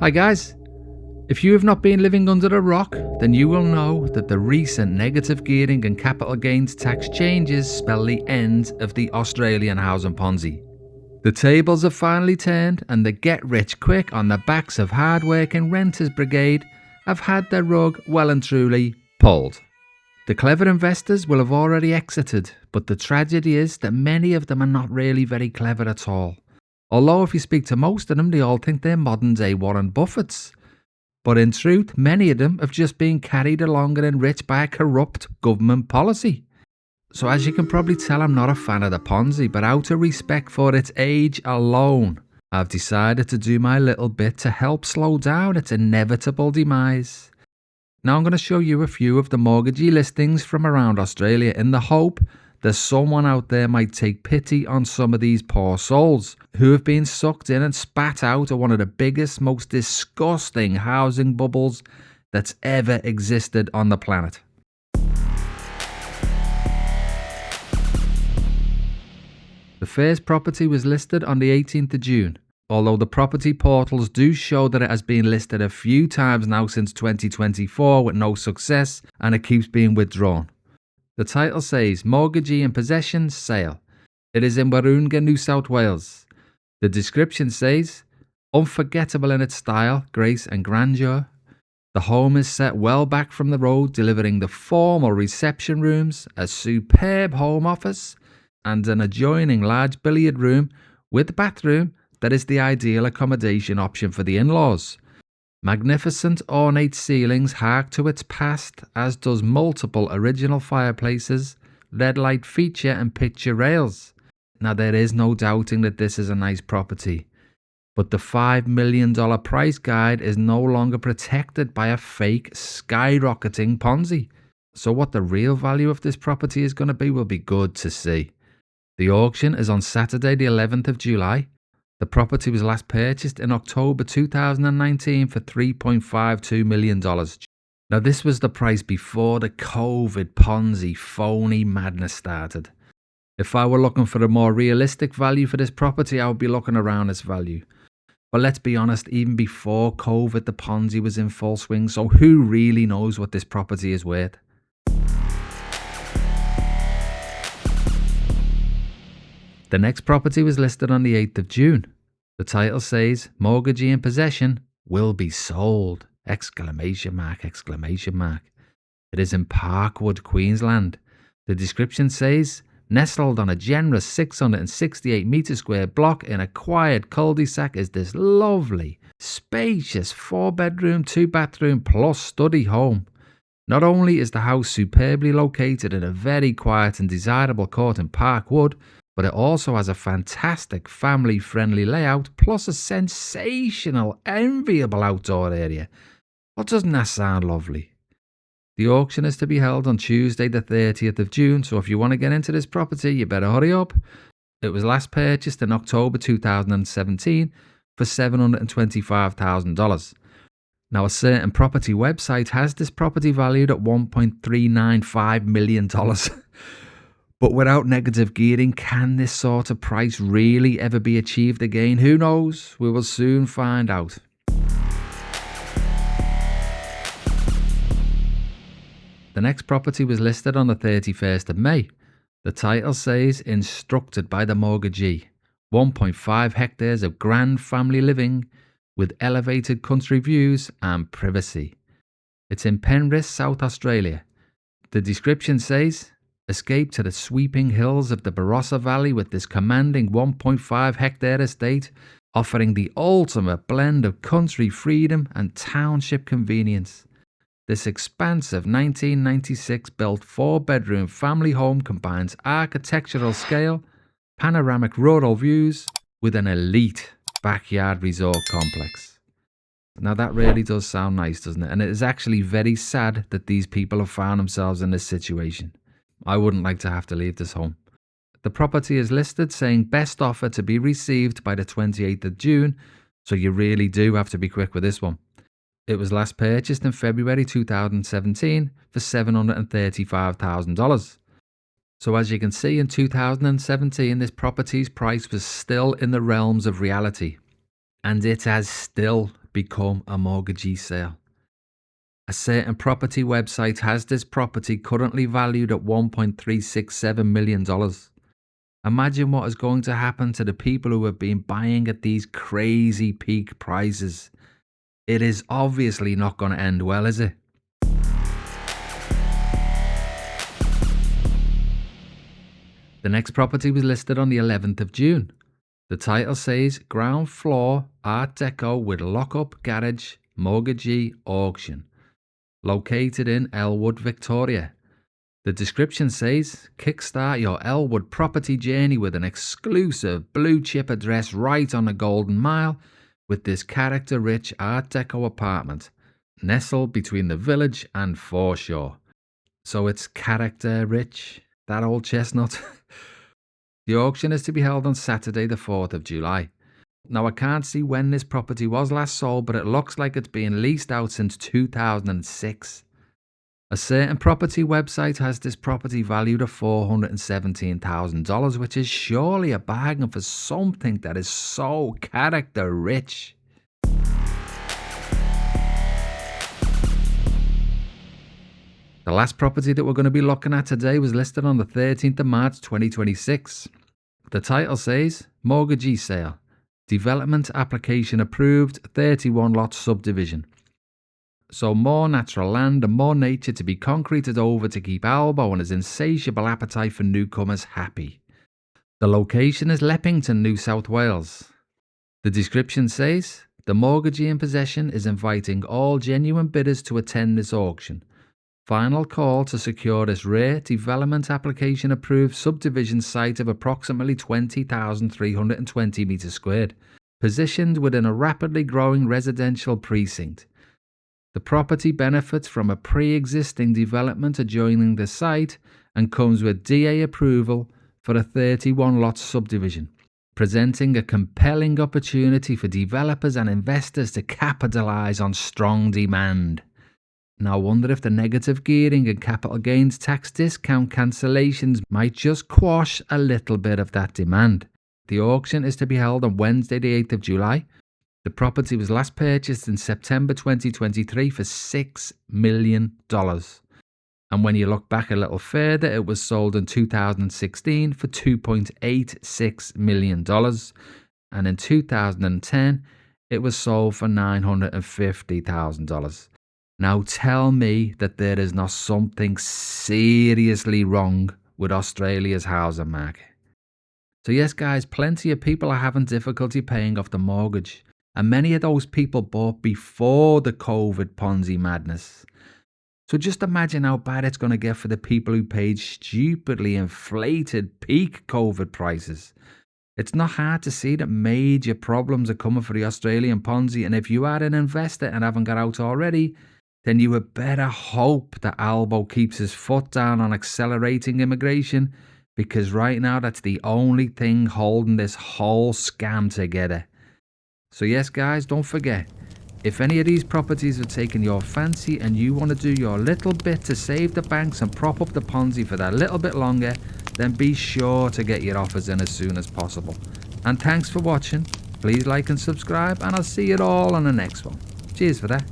Hi guys, if you have not been living under a rock, then you will know that the recent negative gearing and capital gains tax changes spell the end of the Australian housing Ponzi. The tables have finally turned and the get rich quick on the backs of hard-working renters brigade have had their rug well and truly pulled. The clever investors will have already exited, but the tragedy is that many of them are not really very clever at all. Although if you speak to most of them, they all think they're modern day Warren Buffetts. But in truth, many of them have just been carried along and enriched by a corrupt government policy. So as you can probably tell, I'm not a fan of the Ponzi, but out of respect for its age alone, I've decided to do my little bit to help slow down its inevitable demise. Now I'm going to show you a few of the Mortgagee listings from around Australia in the hope that someone out there might take pity on some of these poor souls who have been sucked in and spat out of one of the biggest, most disgusting housing bubbles that's ever existed on the planet. The first property was listed on the 18th of June, although the property portals do show that it has been listed a few times now since 2024 with no success, and it keeps being withdrawn. The title says, Mortgagee in Possession, Sale. It is in Wahroonga, New South Wales. The description says, unforgettable in its style, grace and grandeur. The home is set well back from the road, delivering the formal reception rooms, a superb home office, and an adjoining large billiard room with bathroom that is the ideal accommodation option for the in-laws. Magnificent ornate ceilings hark to its past, as does multiple original fireplaces, red light feature and picture rails. Now there is no doubting that this is a nice property, but the $5 million price guide is no longer protected by a fake skyrocketing Ponzi. So what the real value of this property is going to be will be good to see. The auction is on Saturday the 11th of July. The property was last purchased in October 2019 for $3.52 million. Now this was the price before the COVID Ponzi phony madness started. If I were looking for a more realistic value for this property, I would be looking around this value. But let's be honest, even before COVID, the Ponzi was in full swing, so who really knows what this property is worth? The next property was listed on the 8th of June. The title says, Mortgagee in Possession, will be sold! ! It is in Parkwood, Queensland. The description says, nestled on a generous 668 metre square block in a quiet cul-de-sac is this lovely, spacious 4-bedroom, 2-bathroom plus study home. Not only is the house superbly located in a very quiet and desirable court in Parkwood, but it also has a fantastic family-friendly layout plus a sensational, enviable outdoor area. Well, doesn't that sound lovely? The auction is to be held on Tuesday the 30th of June, so if you want to get into this property, you better hurry up. It was last purchased in October 2017 for $725,000. Now, a certain property website has this property valued at $1.395 million. But without negative gearing, can this sort of price really ever be achieved again? Who knows? We will soon find out. The next property was listed on the 31st of May. The title says, Instructed by the Mortgagee. 1.5 hectares of grand family living with elevated country views and privacy. It's in Penrith, South Australia. The description says, escape to the sweeping hills of the Barossa Valley with this commanding 1.5 hectare estate, offering the ultimate blend of country freedom and township convenience. This expansive 1996 built 4-bedroom family home combines architectural scale, panoramic rural views with an elite backyard resort complex. Now that really does sound nice, doesn't it? And it is actually very sad that these people have found themselves in this situation. I wouldn't like to have to leave this home. The property is listed saying best offer to be received by the 28th of June, so you really do have to be quick with this one. It was last purchased in February 2017 for $735,000. So as you can see, in 2017, this property's price was still in the realms of reality. And it has still become a mortgagee sale. A certain property website has this property currently valued at $1.367 million. Imagine what is going to happen to the people who have been buying at these crazy peak prices. It is obviously not going to end well, is it? The next property was listed on the 11th of June. The title says ground floor Art Deco with lock-up garage, mortgagee auction. Located in Elwood, Victoria. The description says, kickstart your Elwood property journey with an exclusive blue chip address right on the Golden Mile with this character-rich Art Deco apartment, nestled between the village and foreshore. So it's character-rich, that old chestnut. The auction is to be held on Saturday the 4th of July. Now I can't see when this property was last sold, but it looks like it's been leased out since 2006. A certain property website has this property valued at $417,000, which is surely a bargain for something that is so character rich. The last property that we're going to be looking at today was listed on the 13th of March 2026. The title says, Mortgagee Sale. Development application approved, 31 lot subdivision. So more natural land and more nature to be concreted over to keep Albo and his insatiable appetite for newcomers happy. The location is Leppington, New South Wales. The description says, the mortgagee in possession is inviting all genuine bidders to attend this auction. Final call to secure this rare development application approved subdivision site of approximately 20,320 metres squared, positioned within a rapidly growing residential precinct. The property benefits from a pre-existing development adjoining the site and comes with DA approval for a 31-lot subdivision, presenting a compelling opportunity for developers and investors to capitalise on strong demand. Now I wonder if the negative gearing and capital gains tax discount cancellations might just quash a little bit of that demand. The auction is to be held on Wednesday the 8th of July. The property was last purchased in September 2023 for $6 million. And when you look back a little further, it was sold in 2016 for $2.86 million. And in 2010, it was sold for $950,000. Now tell me that there is not something seriously wrong with Australia's housing market. So yes guys, plenty of people are having difficulty paying off the mortgage. And many of those people bought before the COVID Ponzi madness. So just imagine how bad it's going to get for the people who paid stupidly inflated peak COVID prices. It's not hard to see that major problems are coming for the Australian Ponzi, and if you are an investor and haven't got out already, then you had better hope that Albo keeps his foot down on accelerating immigration, because right now that's the only thing holding this whole scam together. So yes guys, don't forget, if any of these properties are taking your fancy and you want to do your little bit to save the banks and prop up the Ponzi for that little bit longer, then be sure to get your offers in as soon as possible. And thanks for watching. Please like and subscribe, and I'll see you all on the next one. Cheers for that.